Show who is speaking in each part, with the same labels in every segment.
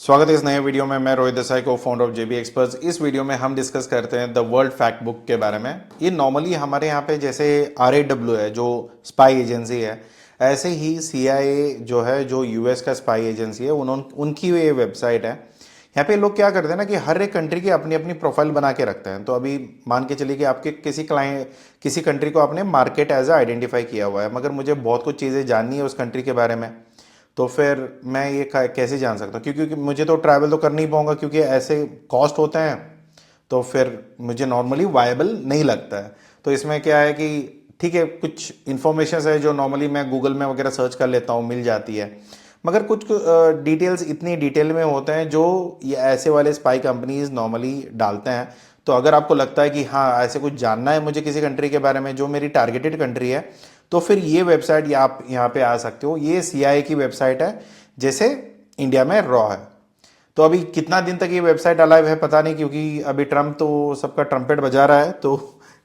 Speaker 1: स्वागत है इस नए वीडियो में। मैं रोहित देसाई को फाउंडर ऑफ जेबी एक्सपर्ट्स। इस वीडियो में हम डिस्कस करते हैं द वर्ल्ड फैक्ट बुक के बारे में। ये नॉर्मली हमारे यहाँ पे जैसे RAW है जो स्पाई एजेंसी है, ऐसे ही CIA जो है जो US का स्पाई एजेंसी है उनकी ये वेबसाइट है। यहाँ पे लोग क्या करते हैं ना कि हर एक कंट्री की अपनी अपनी प्रोफाइल बना के रखते हैं। तो अभी मान के चलिए कि आपके किसी कंट्री को आपने मार्केट एज आइडेंटिफाई किया हुआ है, मगर मुझे बहुत कुछ चीज़ें जाननी है उस कंट्री के बारे में। तो फिर मैं ये कैसे जान सकता हूँ? क्योंकि मुझे तो ट्रैवल तो कर नहीं पाऊंगा, क्योंकि ऐसे कॉस्ट होते हैं। तो फिर मुझे नॉर्मली वायबल नहीं लगता है। तो इसमें क्या है कि ठीक है, कुछ इन्फॉर्मेशन है जो नॉर्मली मैं गूगल में वगैरह सर्च कर लेता हूँ, मिल जाती है। मगर कुछ डिटेल्स इतनी डिटेल में होते हैं जो ये ऐसे वाले स्पाई कंपनीज नॉर्मली डालते हैं। तो अगर आपको लगता है कि हाँ ऐसे कुछ जानना है मुझे किसी कंट्री के बारे में जो मेरी टारगेटेड कंट्री है, तो फिर ये वेबसाइट या आप यहाँ पे आ सकते हो। ये CIA की वेबसाइट है, जैसे इंडिया में रॉ है। तो अभी कितना दिन तक ये वेबसाइट अलाइव है पता नहीं, क्योंकि अभी ट्रम्प तो सबका ट्रम्पेट बजा रहा है। तो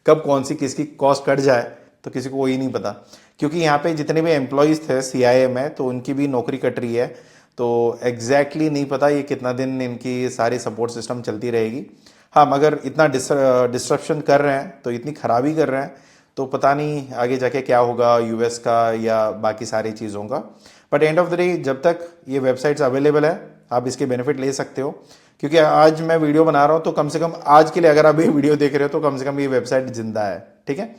Speaker 1: कब कौन सी किसकी कॉस्ट कट जाए तो किसी को वही नहीं पता। क्योंकि यहाँ पे जितने भी एम्प्लॉयज़ थे CIA में, तो उनकी भी नौकरी कट रही है। तो एग्जैक्टली नहीं पता ये कितना दिन इनकी सारी सपोर्ट सिस्टम चलती रहेगी। हाँ, मगर इतना डिस्ट्रप्शन कर रहे हैं, तो इतनी खराबी कर रहे हैं, तो पता नहीं आगे जाके क्या होगा US का या बाकी सारी चीज़ों का। But end of the day जब तक ये वेबसाइट्स अवेलेबल है, आप इसके बेनिफिट ले सकते हो। क्योंकि आज मैं वीडियो बना रहा हूँ तो कम से कम आज के लिए अगर आप ये वीडियो देख रहे हो तो कम से कम ये वेबसाइट जिंदा है। ठीक है,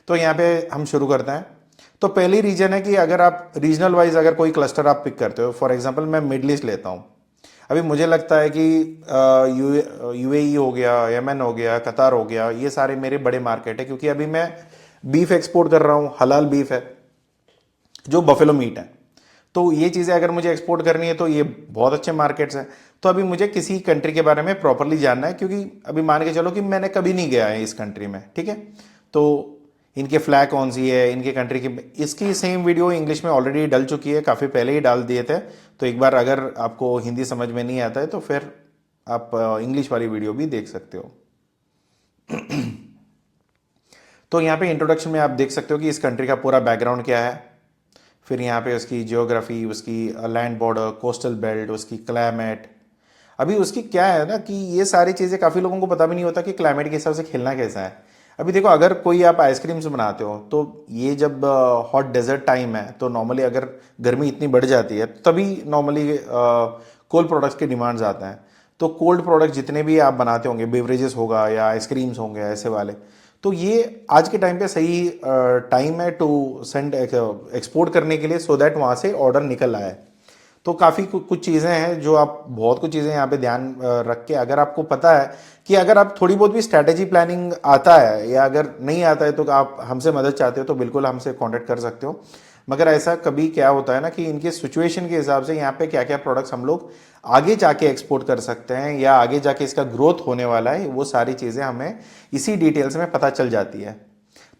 Speaker 1: तो यहाँ पे हम शुरू करते हैं। तो पहली रीजन है कि अगर आप रीजनल वाइज अगर कोई क्लस्टर आप पिक करते हो, फॉर एग्जाम्पल मैं मिडल ईस्ट लेता हूँ। अभी मुझे लगता है कि UAE हो गया, यमन हो गया, कतार हो गया, ये सारे मेरे बड़े मार्केट है। क्योंकि अभी मैं बीफ एक्सपोर्ट कर रहा हूँ, हलाल बीफ है जो बफेलो मीट है। तो ये चीज़ें अगर मुझे एक्सपोर्ट करनी है तो ये बहुत अच्छे मार्केट्स हैं। तो अभी मुझे किसी कंट्री के बारे में प्रॉपरली जानना है, क्योंकि अभी मान के चलो कि मैंने कभी नहीं गया है इस कंट्री में। ठीक है, तो इनके फ्लैग कौन सी है, इनके कंट्री की, इसकी सेम वीडियो इंग्लिश में ऑलरेडी डल चुकी है, काफ़ी पहले ही डाल दिए थे। तो एक बार अगर आपको हिंदी समझ में नहीं आता है तो फिर आप इंग्लिश वाली वीडियो भी देख सकते हो। तो यहाँ पे इंट्रोडक्शन में आप देख सकते हो कि इस कंट्री का पूरा बैकग्राउंड क्या है। फिर यहाँ पे उसकी जियोग्राफी, उसकी लैंड बॉर्डर, कोस्टल बेल्ट, उसकी क्लाइमेट। अभी उसकी क्या है ना कि ये सारी चीज़ें काफ़ी लोगों को पता भी नहीं होता कि क्लाइमेट के हिसाब से खेलना कैसा है। अभी देखो, अगर कोई आप आइसक्रीम्स बनाते हो तो ये जब हॉट डेजर्ट टाइम है तो नॉर्मली अगर गर्मी इतनी बढ़ जाती है तो तभी नॉर्मली कोल्ड प्रोडक्ट्स के डिमांड्स आते हैं। तो कोल्ड प्रोडक्ट जितने भी आप बनाते होंगे, बेवरेजेस होगा या आइसक्रीम्स होंगे ऐसे वाले, तो ये आज के टाइम पे सही टाइम है टू सेंड एक्सपोर्ट करने के लिए, सो दैट वहाँ से ऑर्डर निकल आए। तो काफ़ी कुछ चीज़ें हैं जो आप, बहुत कुछ चीज़ें यहाँ पे ध्यान रख के, अगर आपको पता है कि अगर आप थोड़ी बहुत भी स्ट्रैटेजी प्लानिंग आता है या अगर नहीं आता है तो आप हमसे मदद चाहते हो तो बिल्कुल हमसे कांटेक्ट कर सकते हो। मगर ऐसा कभी क्या होता है ना कि इनके सिचुएशन के हिसाब से यहाँ पे क्या क्या प्रोडक्ट्स हम लोग आगे जाके एक्सपोर्ट कर सकते हैं या आगे जाके इसका ग्रोथ होने वाला है, वो सारी चीज़ें हमें इसी डिटेल्स में पता चल जाती है।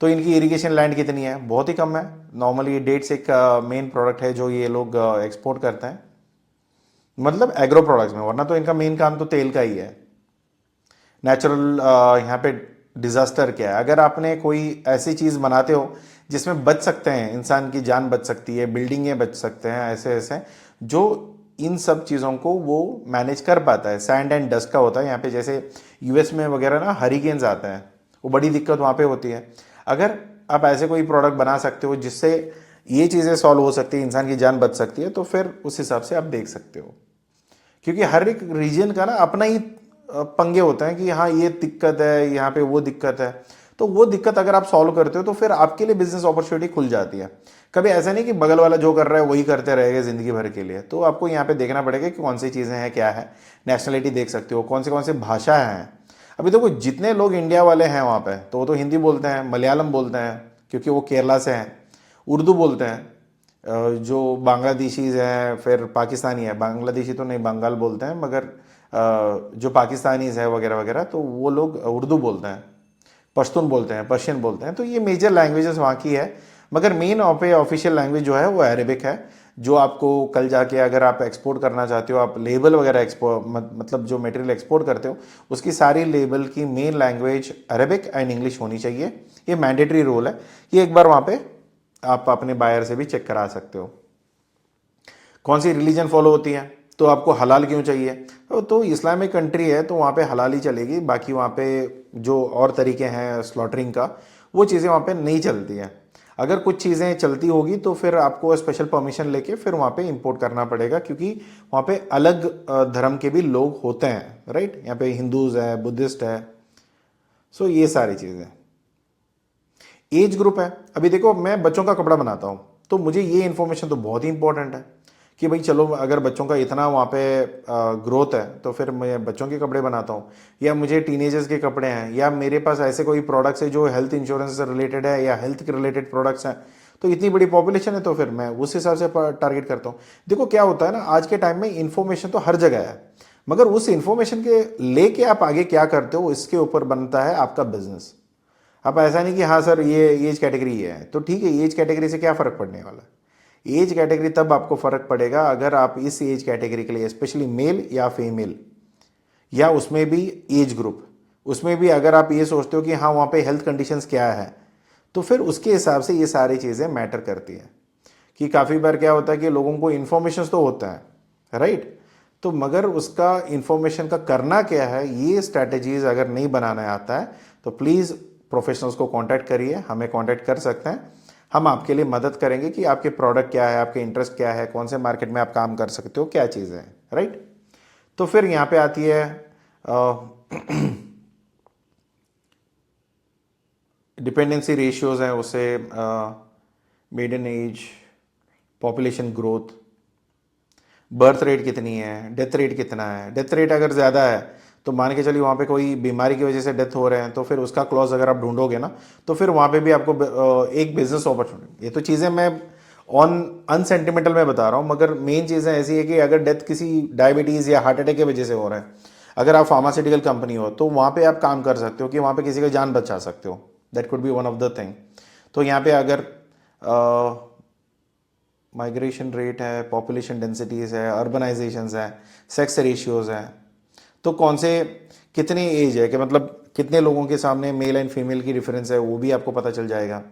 Speaker 1: तो इनकी इरिगेशन लैंड कितनी है? बहुत ही कम है। नॉर्मली डेट्स एक मेन प्रोडक्ट है जो ये लोग एक्सपोर्ट करते हैं, मतलब एग्रो प्रोडक्ट्स में, वरना तो इनका मेन काम तो तेल का ही है। नेचुरल यहाँ पे डिजास्टर क्या है, अगर आपने कोई ऐसी चीज़ बनाते हो जिसमें बच सकते हैं, इंसान की जान बच सकती है, बिल्डिंगें बच सकते हैं, ऐसे ऐसे जो इन सब चीज़ों को वो मैनेज कर पाता है। सैंड एंड डस्ट का होता है यहाँ पे, जैसे US में वगैरह ना हरिकेन्स आते हैं, वो बड़ी दिक्कत वहाँ पे होती है। अगर आप ऐसे कोई प्रोडक्ट बना सकते हो जिससे ये चीज़ें सॉल्व हो सकती है, इंसान की जान बच सकती है, तो फिर उस हिसाब से आप देख सकते हो। क्योंकि हर एक रीजन का ना अपना ही पंगे होते हैं कि हाँ ये दिक्कत है, यहाँ पे वो दिक्कत है। तो वो दिक्कत अगर आप सॉल्व करते हो तो फिर आपके लिए बिजनेस अपॉर्चुनिटी खुल जाती है। कभी ऐसा नहीं कि बगल वाला जो कर रहा है वही करते रहेगा जिंदगी भर के लिए। तो आपको यहाँ पे देखना पड़ेगा कि कौन सी चीज़ें हैं, क्या है। नेशनलिटी देख सकते हो, कौन से भाषा हैं। अभी देखो जितने लोग इंडिया वाले हैं वहाँ पे, तो वो तो हिंदी बोलते हैं, मलयालम बोलते हैं क्योंकि वो केरला से हैं, उर्दू बोलते हैं। जो बांग्लादेशीज हैं, फिर पाकिस्तानी है, बांग्लादेशी तो नहीं, बंगाल बोलते हैं, मगर जो पाकिस्तानीज है वगैरह वगैरह, तो वो लोग उर्दू बोलते हैं, पश्तून बोलते हैं, पर्शियन बोलते हैं। तो ये मेजर लैंग्वेजेस वहाँ की है। मगर मेन ऑफिशियल लैंग्वेज जो है वो अरेबिक है। जो आपको कल जाके अगर आप एक्सपोर्ट करना चाहते हो, आप लेबल वगैरह एक्सपोर्ट मतलब जो मटेरियल एक्सपोर्ट करते हो उसकी सारी लेबल की main language Arabic and English होनी चाहिए। ये मैंडेटरी रूल है। ये एक बार वहाँ पे आप अपने बायर से भी चेक करा सकते हो। कौन सी रिलीजन फॉलो होती है? तो आपको हलाल क्यों चाहिए? तो इस्लामिक कंट्री है तो वहाँ पे हलाल ही चलेगी, बाकी वहाँ पे जो और तरीके हैं स्लॉटरिंग का वो चीज़ें वहाँ पे नहीं चलती हैं। अगर कुछ चीज़ें चलती होगी तो फिर आपको स्पेशल परमिशन लेके फिर वहाँ पे इंपोर्ट करना पड़ेगा, क्योंकि वहाँ पे अलग धर्म के भी लोग होते हैं, राइट? यहाँ पे हिंदूज है, बुद्धिस्ट है, सो ये सारी चीज़ें। एज ग्रुप है, अभी देखो मैं बच्चों का कपड़ा बनाता हूँ तो मुझे ये इन्फॉर्मेशन तो बहुत ही इंपॉर्टेंट है कि भाई चलो अगर बच्चों का इतना वहाँ पे ग्रोथ है तो फिर मैं बच्चों के कपड़े बनाता हूँ, या मुझे टीनेजर्स के कपड़े हैं, या मेरे पास ऐसे कोई प्रोडक्ट्स है जो हेल्थ इंश्योरेंस से रिलेटेड है या हेल्थ के रिलेटेड प्रोडक्ट्स हैं, तो इतनी बड़ी पॉपुलेशन है तो फिर मैं उस हिसाब से टारगेट करता हूँ। देखो क्या होता है ना, आज के टाइम में इन्फॉर्मेशन तो हर जगह है, मगर उस इन्फॉर्मेशन के लेके आप आगे क्या करते हो इसके ऊपर बनता है आपका बिजनेस। अब ऐसा नहीं कि हाँ सर ये एज कैटेगरी है तो ठीक है, एज कैटेगरी से क्या फ़र्क पड़ने वाला है? एज कैटेगरी तब आपको फ़र्क पड़ेगा अगर आप इस एज कैटेगरी के लिए स्पेशली मेल या फीमेल, या उसमें भी एज ग्रुप, उसमें भी अगर आप ये सोचते हो कि हाँ वहाँ पे हेल्थ कंडीशंस क्या है, तो फिर उसके हिसाब से ये सारी चीज़ें मैटर करती हैं। कि काफ़ी बार क्या होता है कि लोगों को इन्फॉर्मेशन तो होता है, राइट? तो मगर उसका इन्फॉर्मेशन का करना क्या है, ये स्ट्रैटेजीज अगर नहीं बनाना आता है तो प्लीज़ प्रोफेशनल्स को कांटेक्ट करिए, हमें कांटेक्ट कर सकते हैं। हम आपके लिए मदद करेंगे कि आपके प्रोडक्ट क्या है, आपके इंटरेस्ट क्या है, कौन से मार्केट में आप काम कर सकते हो, क्या चीज़ें हैं, राइट? तो फिर यहाँ पे आती है डिपेंडेंसी रेशियोज हैं, उसे median age, population growth, birth rate कितनी है, डेथ रेट कितना है। डेथ रेट अगर ज़्यादा है तो मान के चलिए वहाँ पे कोई बीमारी की वजह से डेथ हो रहे हैं तो फिर उसका क्लॉज अगर आप ढूंढोगे ना तो फिर वहाँ पे भी आपको एक बिजनेस अपॉर्चुनिटी। ये तो चीज़ें मैं ऑन अनसेंटिमेंटल में बता रहा हूँ, मगर मेन चीज़ें ऐसी है कि अगर डेथ किसी डायबिटीज़ या हार्ट अटैक की वजह से हो रहा है, अगर आप फार्मास्यूटिकल कंपनी हो तो वहाँ पे आप काम कर सकते हो कि वहाँ पे किसी का जान बचा सकते हो। That could be one of the thing. तो यहाँ पे अगर माइग्रेशन रेट है, पॉपुलेशन डेंसिटीज़ है, अर्बनाइजेशंस है, सेक्स रेशियोज़ हैं, तो कौन से कितने एज है कि मतलब कितने लोगों के सामने मेल एंड फीमेल की डिफरेंस है वो भी आपको पता चल जाएगा।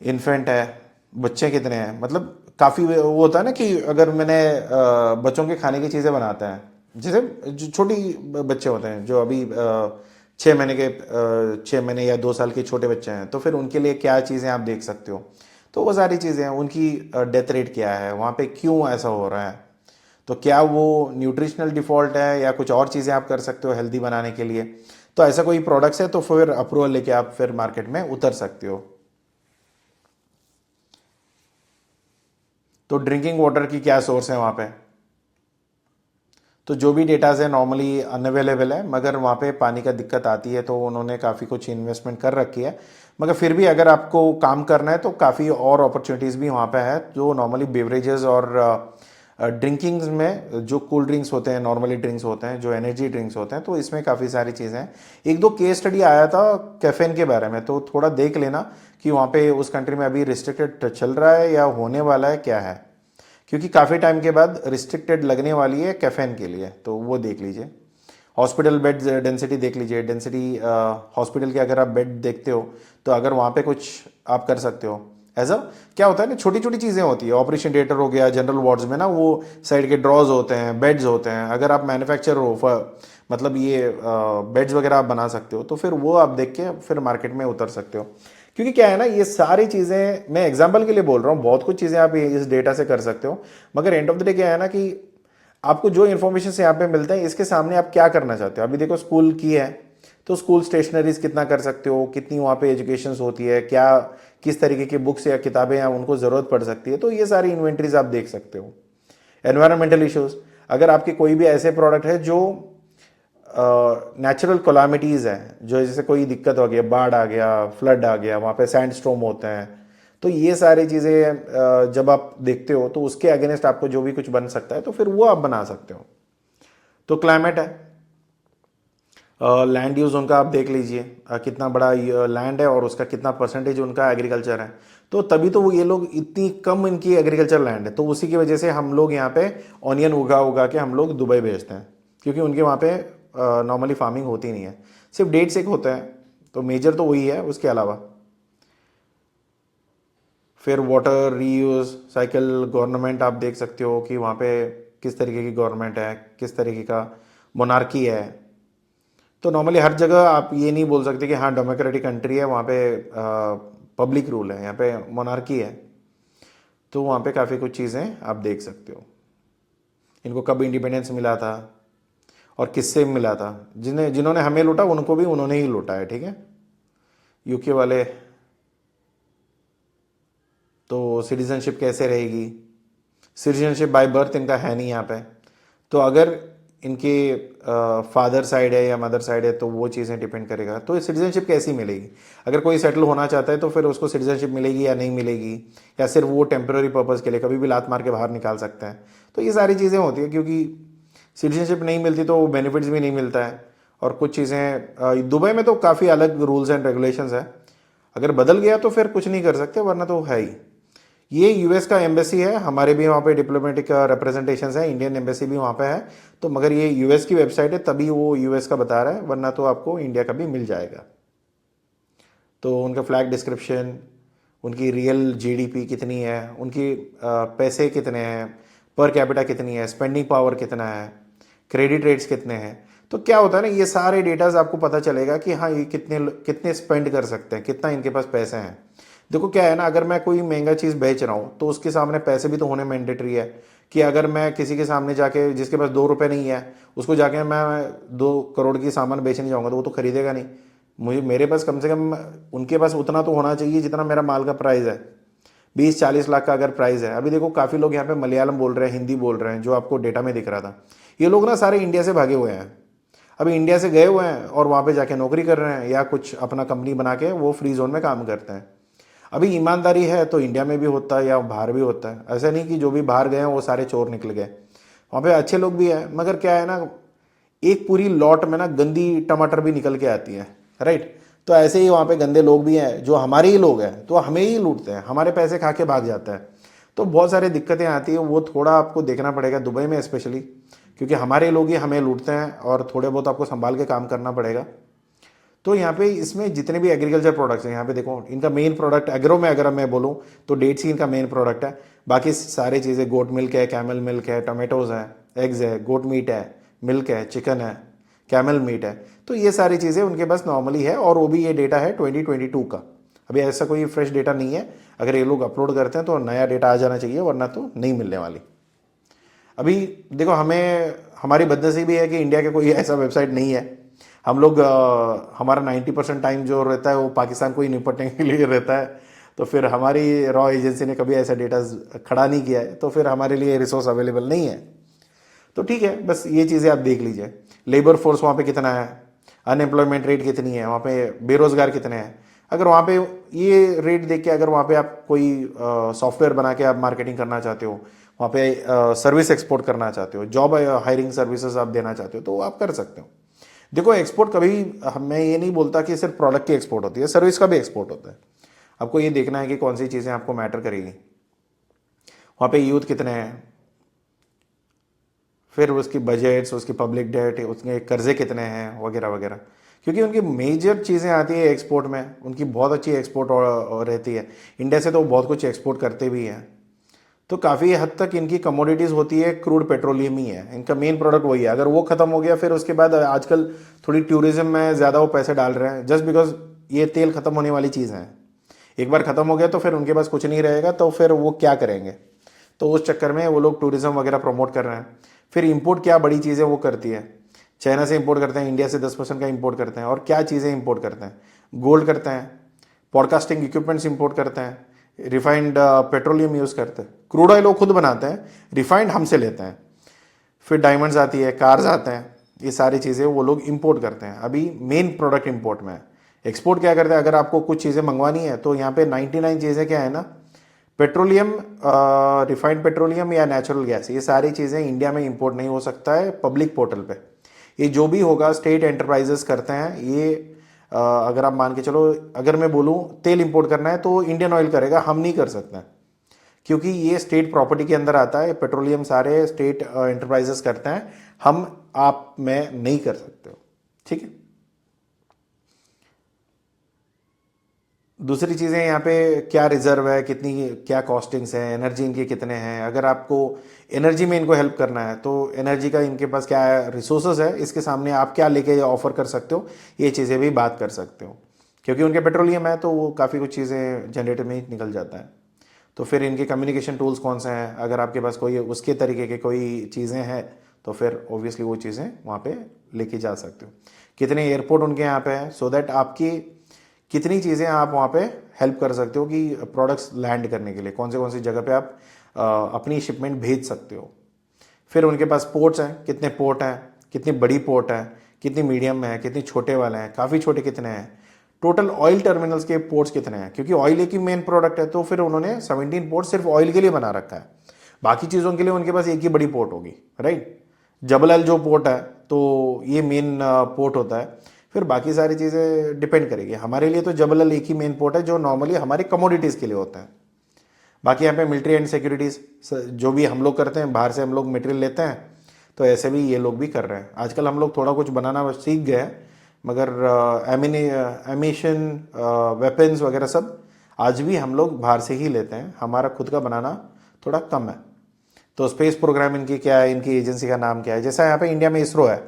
Speaker 1: इन्फेंट है, बच्चे कितने हैं, मतलब काफ़ी वो होता है ना कि अगर मैंने बच्चों के खाने की चीज़ें बनाते हैं, जैसे जो छोटी बच्चे होते हैं जो अभी 6 महीने के 6 महीने या 2 साल के छोटे बच्चे हैं, तो फिर उनके लिए क्या चीज़ें आप देख सकते हो। तो वो सारी चीज़ें हैं, उनकी डेथ रेट क्या है, वहाँ पे क्यों ऐसा हो रहा है, तो क्या वो न्यूट्रिशनल डिफ़ॉल्ट है या कुछ और चीज़ें आप कर सकते हो हेल्दी बनाने के लिए। तो ऐसा कोई प्रोडक्ट्स है तो फिर अप्रूवल लेके आप फिर मार्केट में उतर सकते हो। तो ड्रिंकिंग वाटर की क्या सोर्स है वहाँ पे, तो जो भी डेटाज है नॉर्मली अनअवेलेबल है, मगर वहाँ पे पानी का दिक्कत आती है तो उन्होंने काफ़ी कुछ इन्वेस्टमेंट कर रखी है। मगर फिर भी अगर आपको काम करना है तो काफ़ी और अपॉर्चुनिटीज़ भी वहाँ पे है, जो नॉर्मली बेवरेजेस और ड्रिंकिंग्स में जो कूल ड्रिंक्स होते हैं, नॉर्मली ड्रिंक्स होते हैं, जो एनर्जी ड्रिंक्स होते हैं, तो इसमें काफ़ी सारी चीज़ें हैं। एक दो केस स्टडी आया था कैफेन के बारे में, तो थोड़ा देख लेना कि वहाँ पे उस कंट्री में अभी रिस्ट्रिक्टेड चल रहा है या होने वाला है क्या है, क्योंकि काफ़ी टाइम के बाद रिस्ट्रिक्टेड लगने वाली है कैफेन के लिए, तो वो देख लीजिए। हॉस्पिटल बेड डेंसिटी देख लीजिए, डेंसिटी हॉस्पिटल के अगर आप बेड देखते हो तो अगर वहाँ पे कुछ आप कर सकते हो एज अ, क्या होता है ना, छोटी छोटी चीज़ें होती है, ऑपरेशन थिएटर हो गया, जनरल वार्ड्स में ना वो साइड के ड्रॉज होते हैं, बेड्स होते हैं, अगर आप मैन्युफैक्चर हो मतलब ये बेड्स वगैरह आप बना सकते हो तो फिर वो आप देख के फिर मार्केट में उतर सकते हो। क्योंकि क्या है ना, ये सारी चीज़ें मैं एग्जाम्पल के लिए बोल रहा हूँ, बहुत कुछ चीज़ें आप इस डेटा से कर सकते हो, मगर एंड ऑफ द डे क्या है ना कि आपको जो इन्फॉर्मेशन से यहाँ पे मिलता है इसके सामने आप क्या करना चाहते हो। अभी देखो स्कूल की है तो स्कूल स्टेशनरीज कितना कर सकते हो, कितनी वहाँ पे एजुकेशन होती है, क्या किस तरीके की बुक्स या किताबें हैं उनको ज़रूरत पड़ सकती है, तो ये सारी इन्वेंट्रीज आप देख सकते हो। एनवायरमेंटल इश्यूज, अगर आपके कोई भी ऐसे प्रोडक्ट है जो नेचुरल कोलामिटीज़ हैं, जो जैसे कोई दिक्कत हो गया, बाढ़ आ गया, फ्लड आ गया, वहाँ पे सैंड स्टॉर्म होते हैं, तो ये सारी चीज़ें जब आप देखते हो तो उसके अगेंस्ट आपको जो भी कुछ बन सकता है तो फिर वो आप बना सकते हो। तो क्लाइमेट है, लैंड यूज़ उनका आप देख लीजिए, कितना बड़ा लैंड है और उसका कितना परसेंटेज उनका एग्रीकल्चर है, तो तभी तो वो ये लोग इतनी कम इनकी एग्रीकल्चर लैंड है, तो उसी की वजह से हम लोग यहाँ पे ऑनियन उगा उगा के हम लोग दुबई भेजते हैं, क्योंकि उनके वहाँ पे नॉर्मली फार्मिंग होती नहीं है, सिर्फ डेट्स एक होता है, तो मेजर तो वही है, उसके अलावा फिर वाटर रीयूज साइकिल गवर्नमेंट आप देख सकते हो कि वहाँ पे किस तरीके की गवर्नमेंट है, किस तरीके का मोनार्की है। तो नॉर्मली हर जगह आप ये नहीं बोल सकते कि हाँ डेमोक्रेटिक कंट्री है वहाँ पे पब्लिक रूल है, यहाँ पे मोनार्की है। तो वहाँ पे काफ़ी कुछ चीज़ें आप देख सकते हो। इनको कब इंडिपेंडेंस मिला था और किससे मिला था, जिन्होंने हमें लूटा उनको भी उन्होंने ही लूटा है, ठीक है, यूके वाले। तो सिटीजनशिप कैसे रहेगी, सिटीजनशिप बाय बर्थ इनका है नहीं यहाँ पे। तो अगर इनके फादर साइड है या मदर साइड है तो वो चीज़ें डिपेंड करेगा। तो सिटीजनशिप कैसी मिलेगी, अगर कोई सेटल होना चाहता है तो फिर उसको सिटीजनशिप मिलेगी या नहीं मिलेगी, या सिर्फ वो टेम्प्रेरी पर्पज़ के लिए कभी भी लात मार के बाहर निकाल सकते हैं। तो ये सारी चीज़ें होती है, क्योंकि सिटीजनशिप नहीं मिलती तो बेनिफिट्स भी नहीं मिलता है। और कुछ चीज़ें दुबई में तो काफ़ी अलग रूल्स एंड रेगुलेशंस है, अगर बदल गया तो फिर कुछ नहीं कर सकते, वरना तो है ही। ये यूएस का एम्बेसी है, हमारे भी वहाँ पे डिप्लोमेटिक रिप्रेजेंटेशन है, इंडियन एम्बेसी भी वहाँ पे है। तो मगर ये यूएस की वेबसाइट है तभी वो यूएस का बता रहा है, वरना तो आपको इंडिया का भी मिल जाएगा। तो उनका फ्लैग डिस्क्रिप्शन, उनकी रियल जीडीपी कितनी है, उनकी पैसे कितने हैं, पर कैपिटा कितनी है, स्पेंडिंग पावर कितना है, क्रेडिट रेट्स कितने हैं। तो क्या होता है ना, ये सारे डेटाज आपको पता चलेगा कि हाँ ये कितने कितने स्पेंड कर सकते हैं, कितना इनके पास पैसे हैं। देखो क्या है ना, अगर मैं कोई महंगा चीज़ बेच रहा हूँ तो उसके सामने पैसे भी तो होने मैंडेटरी है। कि अगर मैं किसी के सामने जाके, जिसके पास 2 रुपये नहीं है, उसको जाके मैं 2 करोड़ की सामान बेचने जाऊँगा तो वो तो खरीदेगा नहीं। मुझे मेरे पास कम से कम उनके पास उतना तो होना चाहिए जितना मेरा माल का प्राइस है। 20-40 लाख का अगर प्राइस है, अभी देखो काफ़ी लोग यहाँ पे मलयालम बोल रहे हैं, हिंदी बोल रहे हैं, जो आपको डेटा में दिख रहा था। ये लोग ना सारे इंडिया से भागे हुए हैं, अभी इंडिया से गए हुए हैं और वहाँ पे जाके नौकरी कर रहे हैं या कुछ अपना कंपनी बना के वो फ्री जोन में काम करते हैं। अभी ईमानदारी है तो इंडिया में भी होता है या बाहर भी होता है, ऐसा नहीं कि जो भी बाहर गए हैं वो सारे चोर निकल गए। वहाँ पे अच्छे लोग भी हैं, मगर क्या है ना, एक पूरी लॉट में ना गंदी टमाटर भी निकल के आती है, राइट। तो ऐसे ही वहाँ पे गंदे लोग भी हैं जो हमारे ही लोग हैं, तो हमें ही लूटते हैं, हमारे पैसे खा के भाग जाता है। तो बहुत सारी दिक्कतें आती है, वो थोड़ा आपको देखना पड़ेगा दुबई में स्पेशली, क्योंकि हमारे लोग ही हमें लूटते हैं और थोड़े बहुत आपको संभाल के काम करना पड़ेगा। तो यहाँ पे इसमें जितने भी एग्रीकल्चर प्रोडक्ट्स हैं, यहाँ पे देखो इनका मेन प्रोडक्ट एग्रो में अगर मैं बोलूँ तो डेट्स ही इनका मेन प्रोडक्ट है। बाकी सारी चीज़ें, गोट मिल्क है, कैमल मिल्क है, टमाटोज है, एग्स है, गोट मीट है, मिल्क है, चिकन है, कैमल मीट है। तो ये सारी चीज़ें उनके पास नॉर्मली है, और वो भी ये डेटा है 2022 का। अभी ऐसा कोई फ्रेश डेटा नहीं है, अगर ये लोग अपलोड करते हैं तो नया डेटा आ जाना चाहिए, वरना तो नहीं मिलने वाली। अभी देखो, हमें हमारी बदनसीबी है कि इंडिया के कोई ऐसा वेबसाइट नहीं है। हम लोग हमारा 90% टाइम जो रहता है वो पाकिस्तान को ही निपटने के लिए रहता है। तो फिर हमारी रॉ एजेंसी ने कभी ऐसा डेटा खड़ा नहीं किया है, तो फिर हमारे लिए रिसोर्स अवेलेबल नहीं है। तो ठीक है, बस ये चीज़ें आप देख लीजिए। लेबर फोर्स वहाँ पे कितना है, अनएम्प्लॉयमेंट रेट कितनी है, वहाँ पे बेरोजगार कितने हैं। अगर वहाँ पे ये रेट देख के अगर वहाँ पे आप कोई सॉफ्टवेयर बना के आप मार्केटिंग करना चाहते हो, वहाँ पे सर्विस एक्सपोर्ट करना चाहते हो, जॉब हायरिंग सर्विसेज आप देना चाहते हो, तो आप कर सकते हो। देखो एक्सपोर्ट कभी, मैं ये नहीं बोलता कि सिर्फ प्रोडक्ट की एक्सपोर्ट होती है, सर्विस का भी एक्सपोर्ट होता है। आपको ये देखना है कि कौन सी चीज़ें आपको मैटर करेगी। वहाँ पे यूथ कितने हैं, फिर उसकी बजट्स, उसकी पब्लिक डेट, उसके कर्जे कितने हैं, वगैरह वगैरह। क्योंकि उनकी मेजर चीज़ें आती है एक्सपोर्ट में, उनकी बहुत अच्छी एक्सपोर्ट रहती है। इंडिया से तो बहुत कुछ एक्सपोर्ट करते भी हैं। तो काफ़ी हद तक इनकी कमोडिटीज़ होती है, क्रूड पेट्रोलियम ही है इनका मेन प्रोडक्ट, वही है। अगर वो ख़त्म हो गया फिर उसके बाद आजकल थोड़ी टूरिज्म में ज़्यादा वो पैसे डाल रहे हैं, जस्ट बिकॉज ये तेल ख़त्म होने वाली चीज़ है। एक बार ख़त्म हो गया तो फिर उनके पास कुछ नहीं रहेगा, तो फिर वो क्या करेंगे। तो उस चक्कर में वो लोग टूरिज्म वगैरह प्रमोट कर रहे हैं। फिर इंपोर्ट क्या बड़ी चीज़ें वो करती है, चाइना से इंपोर्ट करते हैं, इंडिया से 10% का इंपोर्ट करते हैं। और क्या चीज़ें इंपोर्ट करते हैं, गोल्ड करते हैं, पॉडकास्टिंग इक्विपमेंट्स इंपोर्ट करते हैं, रिफाइंड पेट्रोलियम यूज़ करते हैं, क्रूड ऑयल वो खुद बनाते हैं, रिफाइंड हमसे लेते हैं। फिर डायमंड्स आती है, कार्स आते हैं, ये सारी चीज़ें वो लोग इंपोर्ट करते हैं। अभी मेन प्रोडक्ट इंपोर्ट में है। एक्सपोर्ट क्या करते हैं, अगर आपको कुछ चीज़ें मंगवानी है तो यहाँ पे 99 चीज़ें क्या है ना, पेट्रोलियम, रिफाइंड पेट्रोलियम या नेचुरल गैस, ये सारी चीज़ें इंडिया में इंपोर्ट नहीं हो सकता है पब्लिक पोर्टल पे। ये जो भी होगा स्टेट एंटरप्राइजेस करते हैं ये। अगर आप मान के चलो, अगर मैं बोलूँ तेल इंपोर्ट करना है तो इंडियन ऑयल करेगा, हम नहीं कर सकते हैं, क्योंकि ये स्टेट प्रॉपर्टी के अंदर आता है। पेट्रोलियम सारे स्टेट एंटरप्राइजेस करते हैं, हम आप मैं नहीं कर सकते हो, ठीक है। दूसरी चीज़ें यहाँ पे क्या रिजर्व है, कितनी क्या कॉस्टिंग्स हैं, एनर्जी इनके कितने हैं। अगर आपको एनर्जी में इनको हेल्प करना है तो एनर्जी का इनके पास क्या रिसोर्सेज है, इसके सामने आप क्या लेके ऑफर कर सकते हो, ये चीज़ें भी बात कर सकते हो। क्योंकि उनके पेट्रोलियम है तो वो काफ़ी कुछ चीज़ें जनरेटर में ही निकल जाता है। तो फिर इनके कम्युनिकेशन टूल्स कौन से हैं, अगर आपके पास कोई उसके तरीके के कोई चीज़ें हैं तो फिर ऑब्वियसली वो चीज़ें वहाँ पे लेके जा सकते हो। कितने एयरपोर्ट उनके यहाँ पे हैं, सो दैट आपकी कितनी चीज़ें आप वहाँ पे हेल्प कर सकते हो कि प्रोडक्ट्स लैंड करने के लिए कौन सी जगह पे आप अपनी शिपमेंट भेज सकते हो। फिर उनके पास पोर्ट्स हैं, कितने पोर्ट हैं, कितनी बड़ी पोर्ट है, कितनी मीडियम में है, कितनी छोटे वाले हैं, काफ़ी छोटे कितने हैं, टोटल ऑयल टर्मिनल्स के पोर्ट्स कितने हैं। क्योंकि ऑयल एक ही मेन प्रोडक्ट है तो फिर उन्होंने 17 पोर्ट सिर्फ ऑयल के लिए बना रखा है। बाकी चीज़ों के लिए उनके पास एक ही बड़ी पोर्ट होगी, राइट। जबल अल जो पोर्ट है तो ये मेन पोर्ट होता है। फिर बाकी सारी चीज़ें डिपेंड करेगी। हमारे लिए तो जबल अल एक ही मेन पोर्ट है जो नॉर्मली हमारी कमोडिटीज़ के लिए होता है। बाकी यहाँ पे मिलिट्री एंड सिक्योरिटीज़ जो भी हम लोग करते हैं, बाहर से हम लोग मटेरियल लेते हैं, तो ऐसे भी ये लोग भी कर रहे हैं। आजकल हम लोग थोड़ा कुछ बनाना सीख गए हैं, मगर एमिशन वेपन्स वगैरह सब आज भी हम लोग बाहर से ही लेते हैं, हमारा खुद का बनाना थोड़ा कम है। तो स्पेस प्रोग्राम इनकी क्या है, इनकी एजेंसी का नाम क्या है, जैसा यहाँ पे इंडिया में इसरो है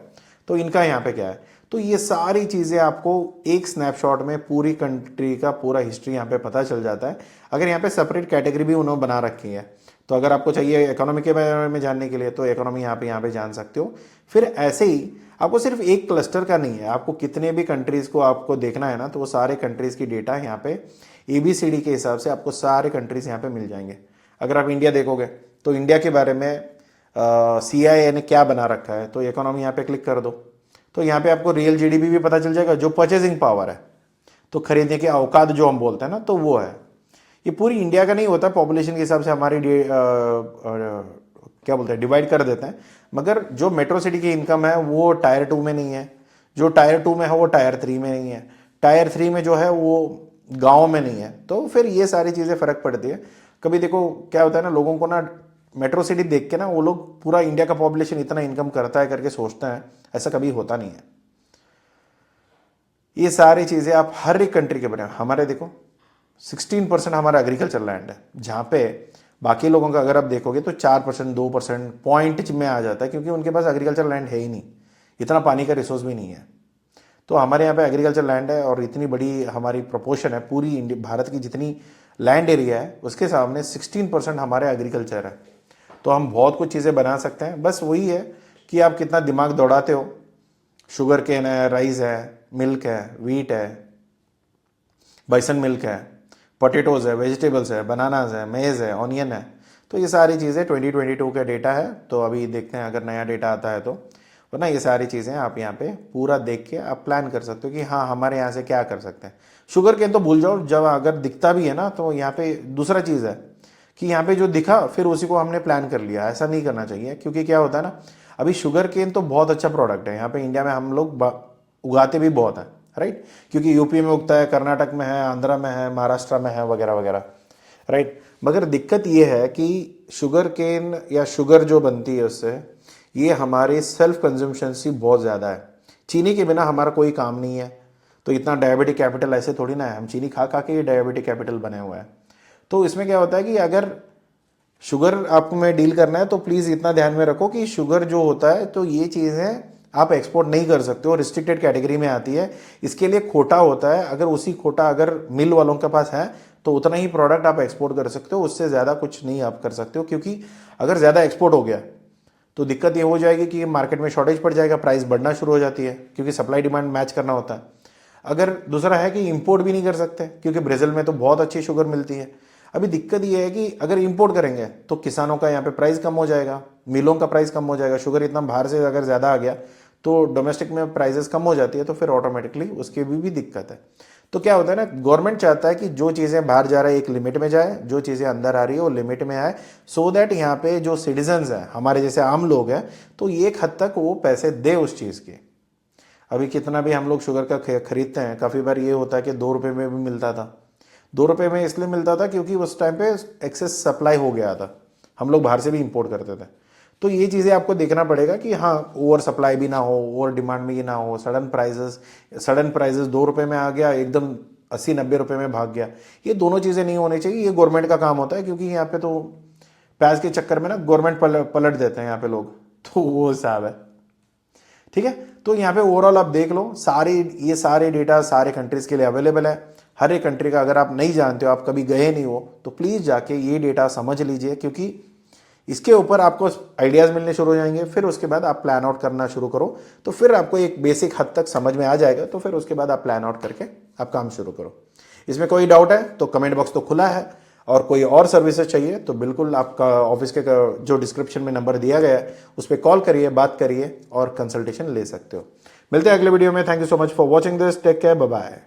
Speaker 1: तो इनका यहाँ पे क्या है। तो ये सारी चीज़ें आपको एक स्नैपशॉट में पूरी कंट्री का पूरा हिस्ट्री यहाँ पे पता चल जाता है। अगर यहाँ पे सेपरेट कैटेगरी भी उन्होंने बना रखी है, तो अगर आपको चाहिए इकोनॉमी के बारे में जानने के लिए तो इकोनॉमी यहाँ पे जान सकते हो। फिर ऐसे ही आपको सिर्फ एक क्लस्टर का नहीं है, आपको कितने भी कंट्रीज़ को आपको देखना है ना, तो वो सारे कंट्रीज़ की डेटा यहाँ पे ABCD के हिसाब से आपको सारे कंट्रीज़ यहाँ पे मिल जाएंगे। अगर आप इंडिया देखोगे तो इंडिया के बारे में CIA ने क्या बना रखा है, तो इकोनॉमी यहाँ पे क्लिक कर दो तो यहाँ पे आपको रियल GDP भी पता चल जाएगा, जो परचेजिंग पावर है, तो खरीदने के औकात जो हम बोलते हैं ना, तो वो है। ये पूरी इंडिया का नहीं होता, पॉपुलेशन के हिसाब से हमारी क्या बोलते हैं डिवाइड कर देते हैं। मगर जो मेट्रो सिटी की इनकम है वो टायर 2 में नहीं है, जो टायर 2 में है वो टायर 3 में नहीं है, टायर 3 में जो है वो गाँव में नहीं है। तो फिर ये सारी चीज़ें फ़र्क पड़ती है। कभी देखो क्या होता है ना, लोगों को ना मेट्रो सिटी देख के ना वो लोग पूरा इंडिया का पॉपुलेशन इतना इनकम करता है करके सोचते हैं, ऐसा कभी होता नहीं है। ये सारी चीज़ें आप हर एक कंट्री के बने, हमारे देखो 16% हमारा एग्रीकल्चर लैंड है, जहाँ पे बाकी लोगों का अगर आप देखोगे तो 4% 2% पॉइंट में आ जाता है, क्योंकि उनके पास एग्रीकल्चर लैंड है ही नहीं, इतना पानी का रिसोर्स भी नहीं है। तो हमारे यहाँ पे एग्रीकल्चर लैंड है और इतनी बड़ी हमारी प्रोपोर्शन है, पूरी भारत की जितनी लैंड एरिया है उसके सामने 16% हमारे एग्रीकल्चर है। तो हम बहुत कुछ चीज़ें बना सकते हैं, बस वही है कि आप कितना दिमाग दौड़ाते हो। शुगर केन है, राइस है, मिल्क है, वीट है, बाइसन मिल्क है, पोटैटोज़ है, वेजिटेबल्स है, बनानाज है, मेज़ है, ऑनियन है। तो ये सारी चीज़ें 2022 का डेटा है, तो अभी देखते हैं अगर नया डेटा आता है तो। वरना ये सारी चीज़ें आप यहाँ पे पूरा देख के आप प्लान कर सकते हो कि हाँ हमारे यहाँ से क्या कर सकते हैं। शुगर केन तो भूल जाओ, जब अगर दिखता भी है ना तो यहाँ पे दूसरा चीज़ है कि यहाँ पे जो दिखा फिर उसी को हमने प्लान कर लिया, ऐसा नहीं करना चाहिए। क्योंकि क्या होता है ना, अभी शुगर केन तो बहुत अच्छा प्रोडक्ट है, यहाँ पे इंडिया में हम लोग उगाते भी बहुत हैं, राइट। क्योंकि यूपी में उगता है, कर्नाटक में है, आंध्रा में है, महाराष्ट्र में है, वगैरह वगैरह, राइट। मगर दिक्कत ये है कि शुगर केन या शुगर जो बनती है उससे ये हमारे सेल्फ कंजम्पशन से बहुत ज़्यादा है। चीनी के बिना हमारा कोई काम नहीं है, तो इतना डायबिटिक कैपिटल ऐसे थोड़ी ना है, हम चीनी खा खा के ये डायबिटिक कैपिटल बने हुए हैं। तो इसमें क्या होता है कि अगर शुगर आपको में डील करना है तो प्लीज़ इतना ध्यान में रखो कि शुगर जो होता है तो ये चीज़ें आप एक्सपोर्ट नहीं कर सकते हो, रिस्ट्रिक्टेड कैटेगरी में आती है। इसके लिए खोटा होता है, अगर उसी खोटा अगर मिल वालों के पास है तो उतना ही प्रोडक्ट आप एक्सपोर्ट कर सकते हो, उससे ज़्यादा कुछ नहीं आप कर सकते हो। क्योंकि अगर ज़्यादा एक्सपोर्ट हो गया तो दिक्कत ये हो जाएगी कि मार्केट में शॉर्टेज पड़ जाएगा, प्राइस बढ़ना शुरू हो जाती है, क्योंकि सप्लाई डिमांड मैच करना होता है। अगर दूसरा है कि इंपोर्ट भी नहीं कर सकते, क्योंकि ब्राज़ील में तो बहुत अच्छी शुगर मिलती है। अभी दिक्कत ये है कि अगर इंपोर्ट करेंगे तो किसानों का यहाँ पे प्राइस कम हो जाएगा, मिलों का प्राइस कम हो जाएगा। शुगर इतना बाहर से अगर ज़्यादा आ गया तो डोमेस्टिक में प्राइसेस कम हो जाती है, तो फिर ऑटोमेटिकली उसकी भी दिक्कत है। तो क्या होता है ना, गवर्नमेंट चाहता है कि जो चीज़ें बाहर जा रहा है एक लिमिट में जाए, जो चीज़ें अंदर आ रही है वो लिमिट में आए, सो दैट यहाँ पे जो सिटीजन्स हैं हमारे जैसे आम लोग हैं तो एक हद तक वो पैसे दे उस चीज़ के। अभी कितना भी हम लोग शुगर का खरीदते हैं, काफ़ी बार ये होता है कि 2 रुपये में भी मिलता था। 2 रुपये में इसलिए मिलता था क्योंकि उस टाइम पे एक्सेस सप्लाई हो गया था, हम लोग बाहर से भी इंपोर्ट करते थे। तो ये चीज़ें आपको देखना पड़ेगा कि हाँ ओवर सप्लाई भी ना हो, ओवर डिमांड भी ना हो। सडन प्राइजेस 2 रुपये में आ गया एकदम 80-90 रुपए में भाग गया। ये दोनों चीज़ें नहीं होनी चाहिए, ये गवर्नमेंट का काम होता है, क्योंकि यहाँ पे तो पैस के चक्कर में ना गवर्नमेंट पलट देते हैं यहाँ पे लोग, तो वो हिसाब है। ठीक है, तो यहाँ पे ओवरऑल आप देख लो, ये सारे डेटा सारे कंट्रीज के लिए अवेलेबल है। हर एक कंट्री का अगर आप नहीं जानते हो, आप कभी गए नहीं हो, तो प्लीज़ जाके ये डेटा समझ लीजिए, क्योंकि इसके ऊपर आपको आइडियाज़ मिलने शुरू हो जाएंगे। फिर उसके बाद आप प्लान आउट करना शुरू करो, तो फिर आपको एक बेसिक हद तक समझ में आ जाएगा। तो फिर उसके बाद आप प्लान आउट करके आप काम शुरू करो। इसमें कोई डाउट है तो कमेंट बॉक्स तो खुला है, और कोई और सर्विसेज चाहिए तो बिल्कुल आपका ऑफिस के जो डिस्क्रिप्शन में नंबर दिया गया है उस पर कॉल करिए, बात करिए और कंसल्टेशन ले सकते हो। मिलते हैं अगले वीडियो में। Thank you so much for watching this, take care, bye bye.